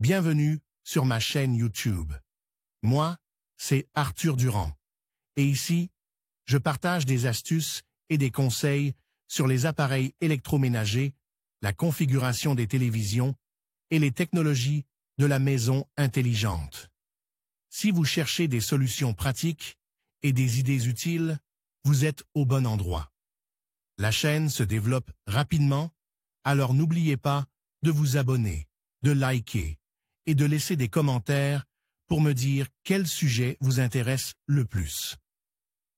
Bienvenue sur ma chaîne YouTube. Moi, c'est Arthur Durand. Et ici, je partage des astuces et des conseils sur les appareils électroménagers, la configuration des télévisions et les technologies de la maison intelligente. Si vous cherchez des solutions pratiques et des idées utiles, vous êtes au bon endroit. La chaîne se développe rapidement, alors n'oubliez pas de vous abonner, de liker et de laisser des commentaires pour me dire quel sujet vous intéresse le plus.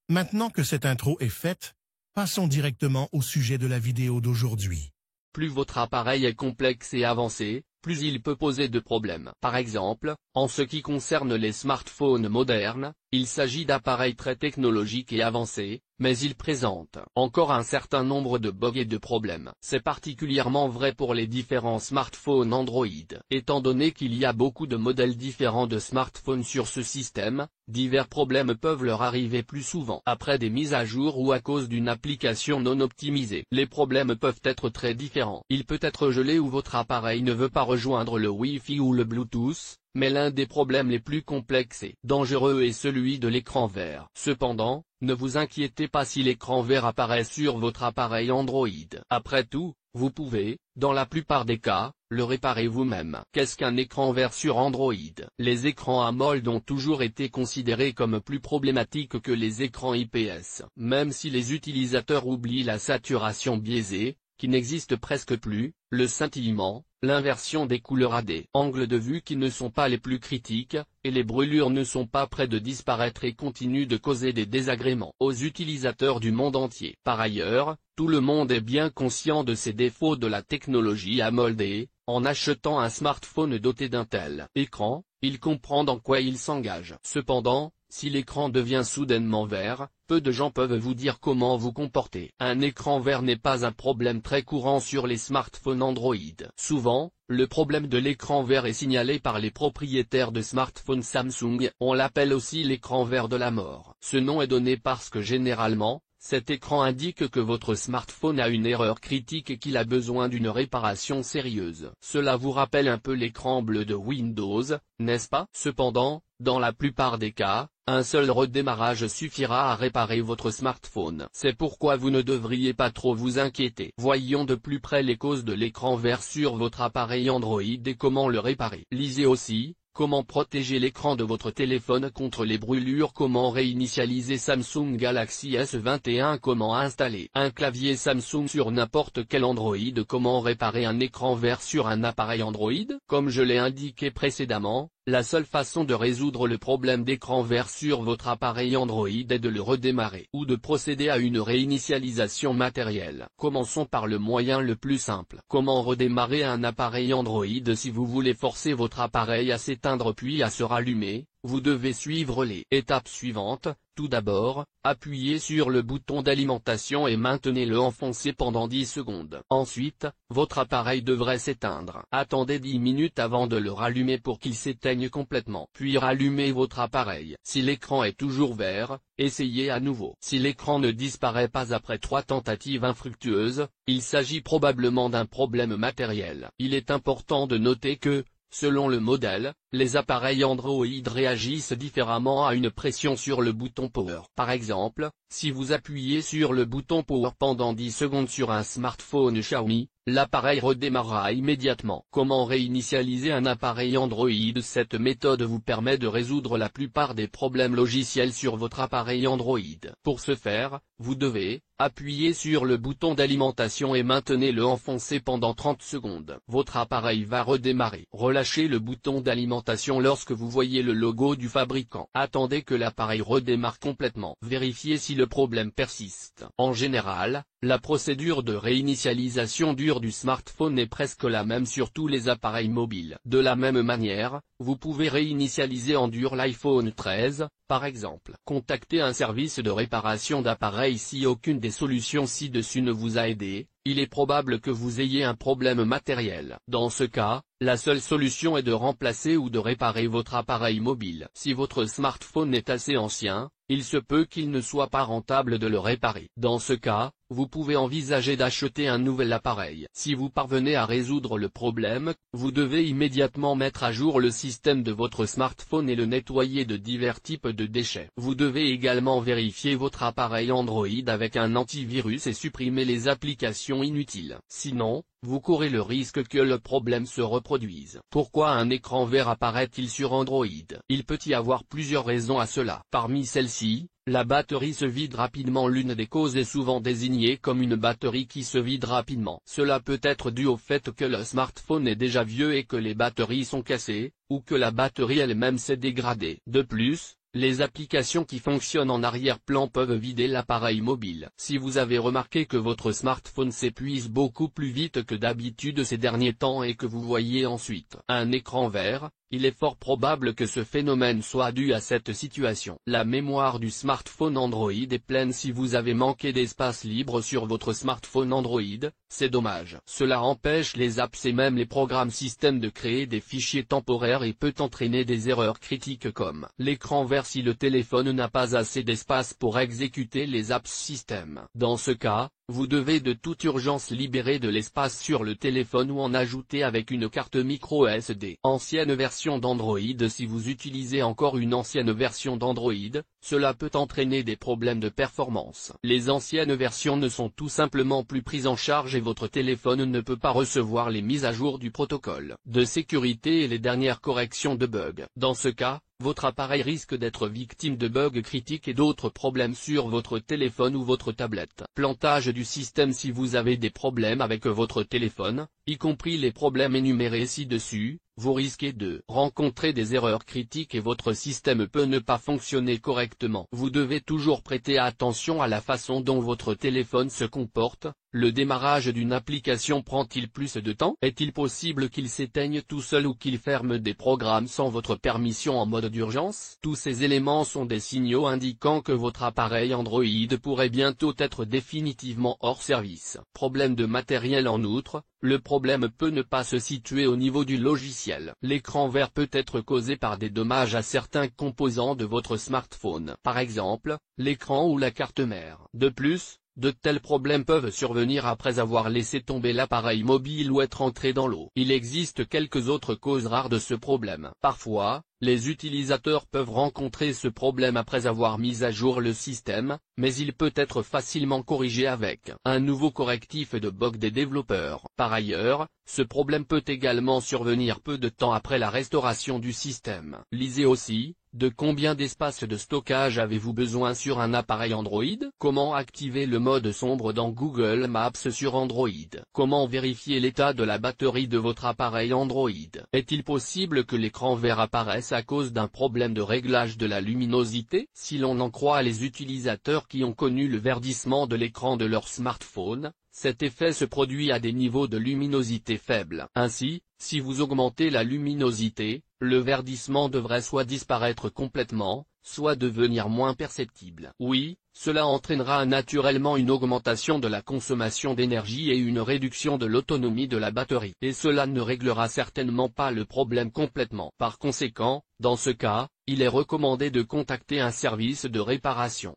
Maintenant que cette intro est faite, passons directement au sujet de la vidéo d'aujourd'hui. Plus votre appareil est complexe et avancé, plus il peut poser de problèmes. Par exemple, en ce qui concerne les smartphones modernes, il s'agit d'appareils très technologiques et avancés, mais ils présentent encore un certain nombre de bugs et de problèmes. C'est particulièrement vrai pour les différents smartphones Android. Étant donné qu'il y a beaucoup de modèles différents de smartphones sur ce système, divers problèmes peuvent leur arriver plus souvent après des mises à jour ou à cause d'une application non optimisée. Les problèmes peuvent être très différents. Il peut être gelé ou votre appareil ne veut pas rejoindre le Wi-Fi ou le Bluetooth, mais l'un des problèmes les plus complexes et dangereux est celui de l'écran vert. Cependant, ne vous inquiétez pas si l'écran vert apparaît sur votre appareil Android. Après tout, vous pouvez, dans la plupart des cas, le réparer vous-même. Qu'est-ce qu'un écran vert sur Android? Les écrans AMOLED ont toujours été considérés comme plus problématiques que les écrans IPS. Même si les utilisateurs oublient la saturation biaisée, qui n'existe presque plus, le scintillement, l'inversion des couleurs à des angles de vue qui ne sont pas les plus critiques, et les brûlures ne sont pas près de disparaître et continuent de causer des désagréments aux utilisateurs du monde entier. Par ailleurs, tout le monde est bien conscient de ces défauts de la technologie AMOLED et, en achetant un smartphone doté d'un tel écran, il comprend dans quoi il s'engage. Cependant, si l'écran devient soudainement vert, peu de gens peuvent vous dire comment vous comporter. Un écran vert n'est pas un problème très courant sur les smartphones Android. Souvent, le problème de l'écran vert est signalé par les propriétaires de smartphones Samsung. On l'appelle aussi l'écran vert de la mort. Ce nom est donné parce que généralement, cet écran indique que votre smartphone a une erreur critique et qu'il a besoin d'une réparation sérieuse. Cela vous rappelle un peu l'écran bleu de Windows, n'est-ce pas? Cependant, dans la plupart des cas, un seul redémarrage suffira à réparer votre smartphone. C'est pourquoi vous ne devriez pas trop vous inquiéter. Voyons de plus près les causes de l'écran vert sur votre appareil Android et comment le réparer. Lisez aussi: comment protéger l'écran de votre téléphone contre les brûlures, comment réinitialiser Samsung Galaxy S21, comment installer un clavier Samsung sur n'importe quel Android, comment réparer un écran vert sur un appareil Android. Comme je l'ai indiqué précédemment, la seule façon de résoudre le problème d'écran vert sur votre appareil Android est de le redémarrer ou de procéder à une réinitialisation matérielle. Commençons par le moyen le plus simple. Comment redémarrer un appareil Android? Si vous voulez forcer votre appareil à s'éteindre puis à se rallumer, vous devez suivre les étapes suivantes. Tout d'abord, appuyez sur le bouton d'alimentation et maintenez-le enfoncé pendant 10 secondes. Ensuite, votre appareil devrait s'éteindre. Attendez 10 minutes avant de le rallumer pour qu'il s'éteigne complètement. Puis rallumez votre appareil. Si l'écran est toujours vert, essayez à nouveau. Si l'écran ne disparaît pas après 3 tentatives infructueuses, il s'agit probablement d'un problème matériel. Il est important de noter que, selon le modèle, les appareils Android réagissent différemment à une pression sur le bouton Power. Par exemple, si vous appuyez sur le bouton Power pendant 10 secondes sur un smartphone Xiaomi, l'appareil redémarrera immédiatement. Comment réinitialiser un appareil Android? Cette méthode vous permet de résoudre la plupart des problèmes logiciels sur votre appareil Android. Pour ce faire, vous devez appuyer sur le bouton d'alimentation et maintenez-le enfoncé pendant 30 secondes. Votre appareil va redémarrer. Relâchez le bouton d'alimentation lorsque vous voyez le logo du fabricant. Attendez que l'appareil redémarre complètement. Vérifiez si le problème persiste. En général, la procédure de réinitialisation dure du smartphone est presque la même sur tous les appareils mobiles. De la même manière, vous pouvez réinitialiser en dur l'iPhone 13, par exemple. Contactez un service de réparation d'appareils si aucune des solutions ci-dessus ne vous a aidé. Il est probable que vous ayez un problème matériel. Dans ce cas, la seule solution est de remplacer ou de réparer votre appareil mobile. Si votre smartphone est assez ancien, il se peut qu'il ne soit pas rentable de le réparer. Dans ce cas, vous pouvez envisager d'acheter un nouvel appareil. Si vous parvenez à résoudre le problème, vous devez immédiatement mettre à jour le système de votre smartphone et le nettoyer de divers types de déchets. Vous devez également vérifier votre appareil Android avec un antivirus et supprimer les applications inutiles. Sinon, vous courez le risque que le problème se reproduise. Pourquoi un écran vert apparaît-il sur Android? Il peut y avoir plusieurs raisons à cela. Parmi celles-ci, la batterie se vide rapidement. L'une des causes est souvent désignée comme une batterie qui se vide rapidement. Cela peut être dû au fait que le smartphone est déjà vieux et que les batteries sont cassées, ou que la batterie elle-même s'est dégradée. De plus, les applications qui fonctionnent en arrière-plan peuvent vider l'appareil mobile. Si vous avez remarqué que votre smartphone s'épuise beaucoup plus vite que d'habitude ces derniers temps et que vous voyez ensuite un écran vert, il est fort probable que ce phénomène soit dû à cette situation. La mémoire du smartphone Android est pleine. Si vous avez manqué d'espace libre sur votre smartphone Android, c'est dommage. Cela empêche les apps et même les programmes système de créer des fichiers temporaires et peut entraîner des erreurs critiques comme l'écran vert si le téléphone n'a pas assez d'espace pour exécuter les apps système. Dans ce cas, vous devez de toute urgence libérer de l'espace sur le téléphone ou en ajouter avec une carte micro SD. Ancienne version d'Android. Si vous utilisez encore une ancienne version d'Android, cela peut entraîner des problèmes de performance. Les anciennes versions ne sont tout simplement plus prises en charge et votre téléphone ne peut pas recevoir les mises à jour du protocole de sécurité et les dernières corrections de bugs. Dans ce cas, votre appareil risque d'être victime de bugs critiques et d'autres problèmes sur votre téléphone ou votre tablette. Plantage du système. Si vous avez des problèmes avec votre téléphone, y compris les problèmes énumérés ci-dessus, vous risquez de rencontrer des erreurs critiques et votre système peut ne pas fonctionner correctement. Vous devez toujours prêter attention à la façon dont votre téléphone se comporte. Le démarrage d'une application prend-il plus de temps? Est-il possible qu'il s'éteigne tout seul ou qu'il ferme des programmes sans votre permission en mode d'urgence? Tous ces éléments sont des signaux indiquant que votre appareil Android pourrait bientôt être définitivement hors service. Problème de matériel. En outre, le problème peut ne pas se situer au niveau du logiciel. L'écran vert peut être causé par des dommages à certains composants de votre smartphone. Par exemple, l'écran ou la carte mère. De plus, de tels problèmes peuvent survenir après avoir laissé tomber l'appareil mobile ou être entré dans l'eau. Il existe quelques autres causes rares de ce problème. Parfois, les utilisateurs peuvent rencontrer ce problème après avoir mis à jour le système, mais il peut être facilement corrigé avec un nouveau correctif de bug des développeurs. Par ailleurs, ce problème peut également survenir peu de temps après la restauration du système. Lisez aussi: de combien d'espace de stockage avez-vous besoin sur un appareil Android? Comment activer le mode sombre dans Google Maps sur Android? Comment vérifier l'état de la batterie de votre appareil Android? Est-il possible que l'écran vert apparaisse à cause d'un problème de réglage de la luminosité? Si l'on en croit les utilisateurs qui ont connu le verdissement de l'écran de leur smartphone, cet effet se produit à des niveaux de luminosité faibles. Ainsi, si vous augmentez la luminosité, le verdissement devrait soit disparaître complètement, soit devenir moins perceptible. Oui, cela entraînera naturellement une augmentation de la consommation d'énergie et une réduction de l'autonomie de la batterie. Et cela ne réglera certainement pas le problème complètement. Par conséquent, dans ce cas, il est recommandé de contacter un service de réparation.